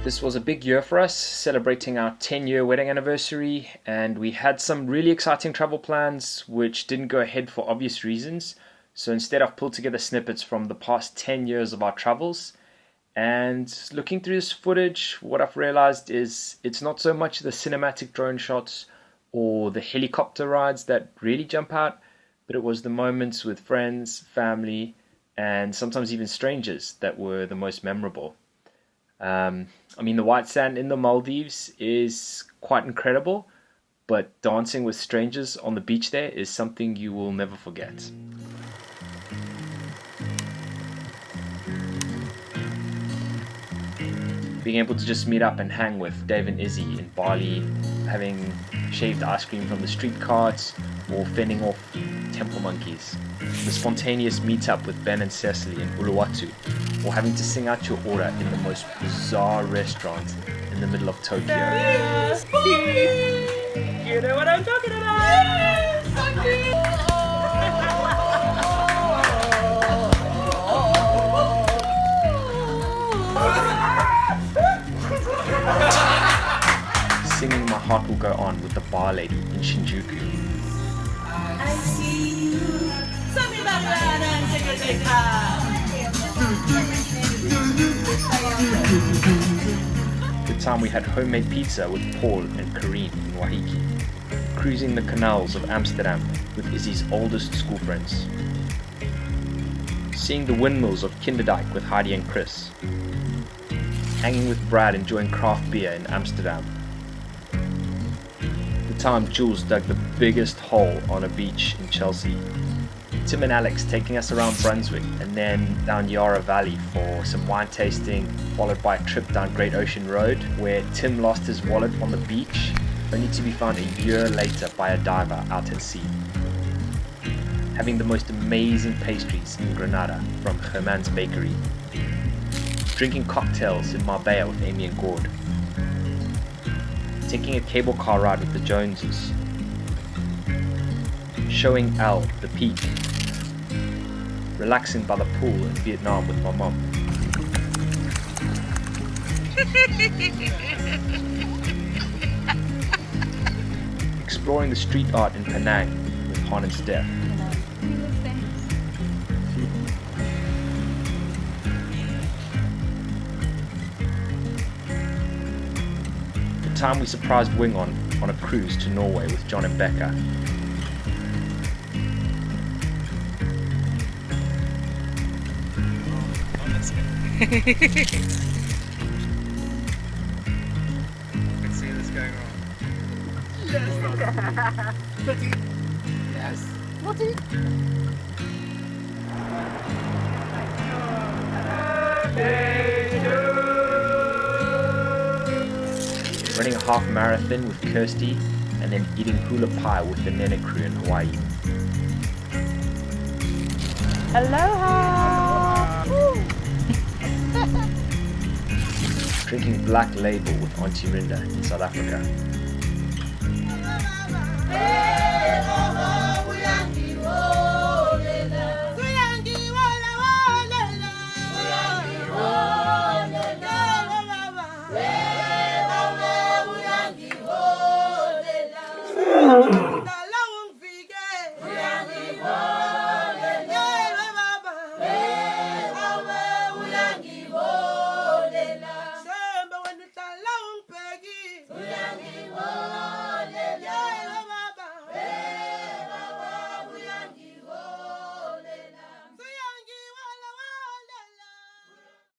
This was a big year for us, celebrating our 10-year wedding anniversary, and we had some really exciting travel plans which didn't go ahead for obvious reasons. So instead I've pulled together snippets from the past 10 years of our travels, and looking through this footage, what I've realized is it's not so much the cinematic drone shots or the helicopter rides that really jump out, but it was the moments with friends, family, and sometimes even strangers that were the most memorable. The white sand in the Maldives is quite incredible, but dancing with strangers on the beach there is something you will never forget. Being able to just meet up and hang with Dave and Izzy in Bali, having shaved ice cream from the street carts, or fending off temple monkeys. The spontaneous meetup with Ben and Cecily in Uluwatu, or having to sing out your order in the most bizarre restaurant in the middle of Tokyo. Yes, you know what I'm talking about! Singing My Heart Will Go On with the bar lady in Shinjuku. I see you. The time we had homemade pizza with Paul and Karine in Wahiki. Cruising the canals of Amsterdam with Izzy's oldest school friends. Seeing the windmills of Kinderdijk with Heidi and Chris. Hanging with Brad enjoying craft beer in Amsterdam. The time Jules dug the biggest hole on a beach in Chelsea. Tim and Alex taking us around Brunswick and then down Yarra Valley for some wine tasting, followed by a trip down Great Ocean Road where Tim lost his wallet on the beach, only to be found a year later by a diver out at sea. Having the most amazing pastries in Granada from Germain's Bakery. Drinking cocktails in Marbella with Amy and Gord. Taking a cable car ride with the Joneses. Showing Elle the peak. Relaxing by the pool in Vietnam with my mom. Exploring the street art in Penang with Han and Steph. The time we surprised Wing on a cruise to Norway with John and Becca. Let's see this going on. Yes. Yes. Running a half marathon with Kirsty and then eating hula pie with the Nene crew in Hawaii. Aloha! Drinking Black Label with Auntie Rinda in South Africa. Hey!